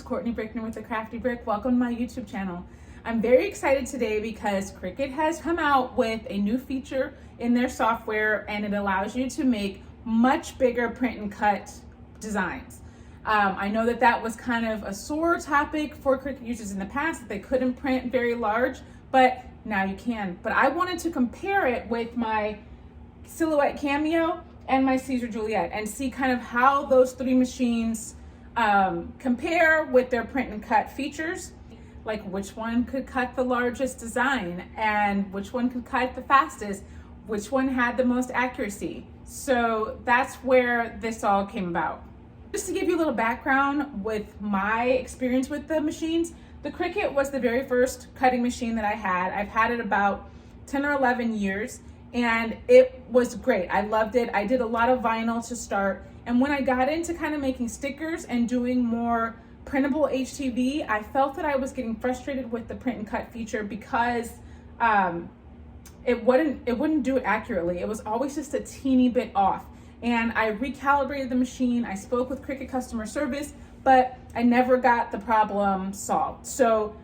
Courtney Brickner with the Crafty Brick. Welcome to my YouTube channel. I'm very excited today because Cricut has come out with a new feature in their software, and it allows you to make much bigger print and cut designs. I know that was kind of a sore topic for Cricut users in the past, that they couldn't print very large, but now you can. But I wanted to compare it with my Silhouette Cameo and my Caesar Juliet and see kind of how those three machines compare with their print and cut features, like which one could cut the largest design and which one could cut the fastest, which one had the most accuracy. So that's where this all came about. Just to give you a little background with my experience with the machines, the Cricut was the very first cutting machine that I had. I've had it about 10 or 11 years and it was great. I loved it. I did a lot of vinyl to start. And when I got into kind of making stickers and doing more printable HTV, I felt that I was getting frustrated with the print and cut feature because it wouldn't do it accurately. It was always just a teeny bit off. And I recalibrated the machine. I spoke with Cricut customer service, but I never got the problem solved. So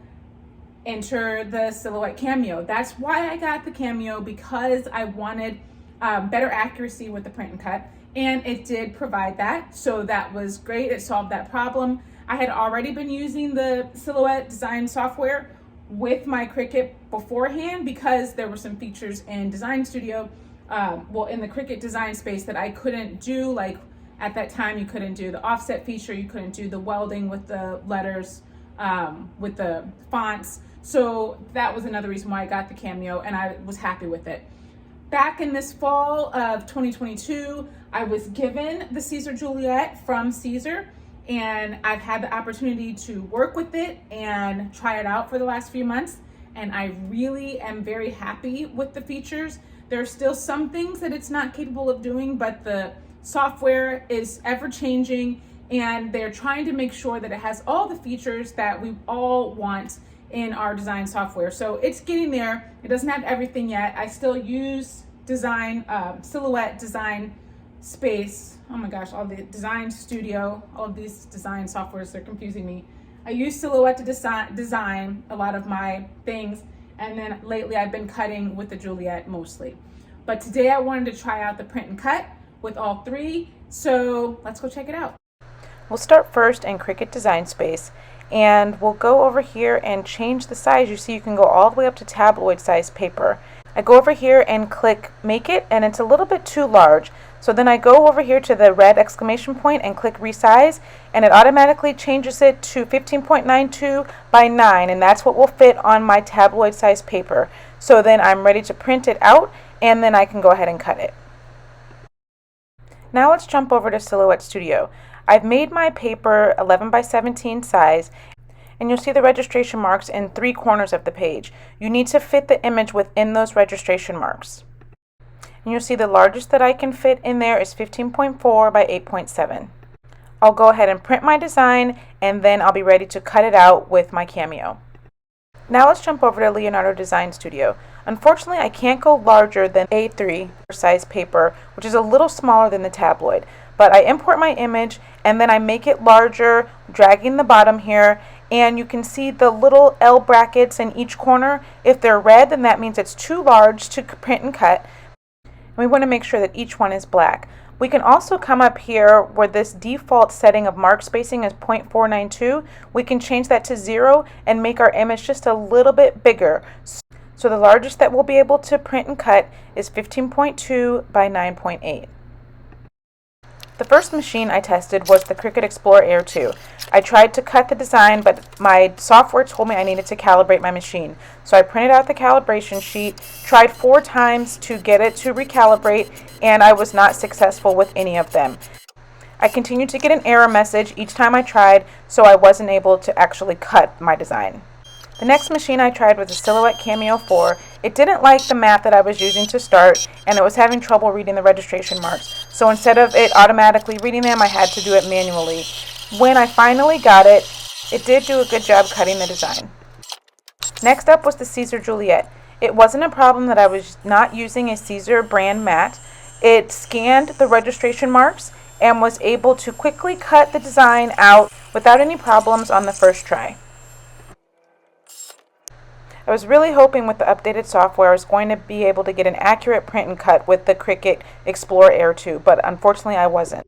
enter the Silhouette Cameo. That's why I got the Cameo, because I wanted better accuracy with the print and cut. And it did provide that, so that was great. It solved that problem. I had already been using the Silhouette design software with my Cricut beforehand because there were some features in Design Studio, in the Cricut design space that I couldn't do. Like at that time, you couldn't do the offset feature, you couldn't do the welding with the letters, with the fonts. So that was another reason why I got the Cameo, and I was happy with it. Back in this fall of 2022, I was given the Caesar Juliet from Caesar, and I've had the opportunity to work with it and try it out for the last few months, and I really am very happy with the features. There are still some things that it's not capable of doing, but the software is ever changing, and they're trying to make sure that it has all the features that we all want in our design software. So it's getting there. It doesn't have everything yet. I still use Silhouette Design Space. Oh my gosh, all the Design Studio, all of these design softwares, they're confusing me. I use Silhouette to design a lot of my things, and then lately I've been cutting with the Juliet mostly. But today I wanted to try out the print and cut with all three, so let's go check it out. We'll start first in Cricut Design Space, and we'll go over here and change the size. You see you can go all the way up to tabloid size paper. I go over here and click Make It, and it's a little bit too large. So then I go over here to the red exclamation point and click Resize, and it automatically changes it to 15.92 by 9, and that's what will fit on my tabloid size paper. So then I'm ready to print it out, and then I can go ahead and cut it. Now let's jump over to Silhouette Studio. I've made my paper 11 by 17 size, and you'll see the registration marks in 3 corners of the page. You need to fit the image within those registration marks. And you'll see the largest that I can fit in there is 15.4 by 8.7. I'll go ahead and print my design, and then I'll be ready to cut it out with my Cameo. Now let's jump over to Leonardo Design Studio. Unfortunately, I can't go larger than A3 size paper, which is a little smaller than the tabloid. But I import my image, and then I make it larger, dragging the bottom here, and you can see the little L brackets in each corner. If they're red, then that means it's too large to print and cut. And we want to make sure that each one is black. We can also come up here where this default setting of mark spacing is 0.492. We can change that to 0 and make our image just a little bit bigger. So the largest that we'll be able to print and cut is 15.2 by 9.8. The first machine I tested was the Cricut Explorer Air 2. I tried to cut the design, but my software told me I needed to calibrate my machine. So I printed out the calibration sheet, tried 4 times to get it to recalibrate, and I was not successful with any of them. I continued to get an error message each time I tried, so I wasn't able to actually cut my design. The next machine I tried was the Silhouette Cameo 4. It didn't like the mat that I was using to start, and it was having trouble reading the registration marks. So instead of it automatically reading them, I had to do it manually. When I finally got it, it did do a good job cutting the design. Next up was the Caesar Juliet. It wasn't a problem that I was not using a Caesar brand mat. It scanned the registration marks and was able to quickly cut the design out without any problems on the first try. I was really hoping with the updated software I was going to be able to get an accurate print and cut with the Cricut Explore Air 2, but unfortunately I wasn't.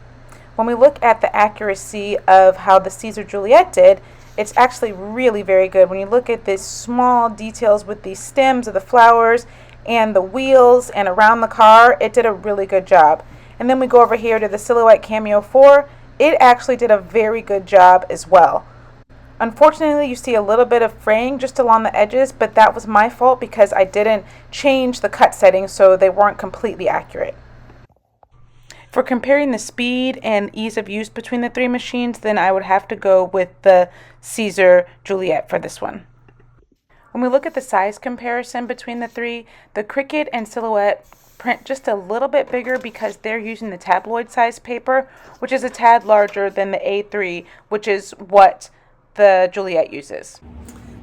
When we look at the accuracy of how the Caesar Juliet did, it's actually really very good. When you look at these small details with the stems of the flowers and the wheels and around the car, it did a really good job. And then we go over here to the Silhouette Cameo 4, it actually did a very good job as well. Unfortunately, you see a little bit of fraying just along the edges, but that was my fault because I didn't change the cut settings, so they weren't completely accurate. For comparing the speed and ease of use between the three machines, then I would have to go with the Caesar Juliet for this one. When we look at the size comparison between the three, the Cricut and Silhouette print just a little bit bigger because they're using the tabloid size paper, which is a tad larger than the A3, which is what the Juliet uses.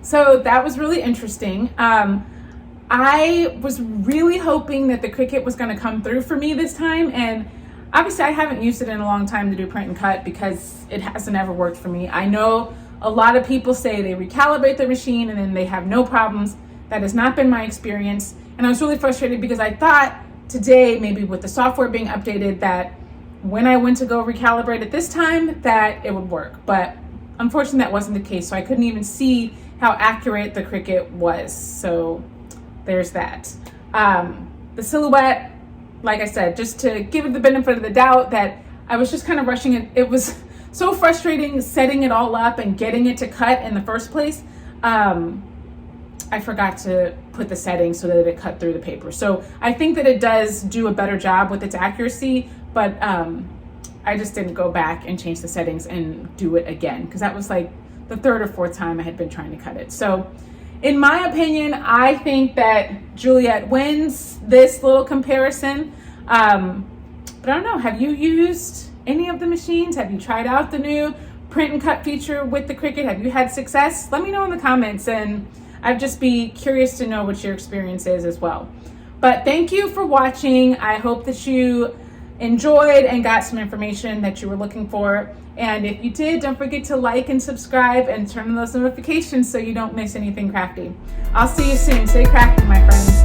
So that was really interesting. I was really hoping that the Cricut was going to come through for me this time, and obviously I haven't used it in a long time to do print and cut because it hasn't ever worked for me. I know a lot of people say they recalibrate their machine and then they have no problems. That has not been my experience, and I was really frustrated because I thought today, maybe with the software being updated, that when I went to go recalibrate it this time that it would work, but unfortunately that wasn't the case, so I couldn't even see how accurate the Cricut was. So there's that. The Silhouette, like I said, just to give it the benefit of the doubt that I was just kind of rushing it. It was so frustrating setting it all up and getting it to cut in the first place. I forgot to put the settings so that it cut through the paper. So I think that it does do a better job with its accuracy, but I just didn't go back and change the settings and do it again because that was like the third or fourth time I had been trying to cut it. So in my opinion, I think that Juliet wins this little comparison. But I don't know, have you used any of the machines? Have you tried out the new print and cut feature with the Cricut? Have you had success? Let me know in the comments, and I'd just be curious to know what your experience is as well. But thank you for watching. I hope that you enjoyed and got some information that you were looking for. And if you did, don't forget to like and subscribe and turn on those notifications so you don't miss anything crafty. I'll see you soon. Stay crafty, my friends.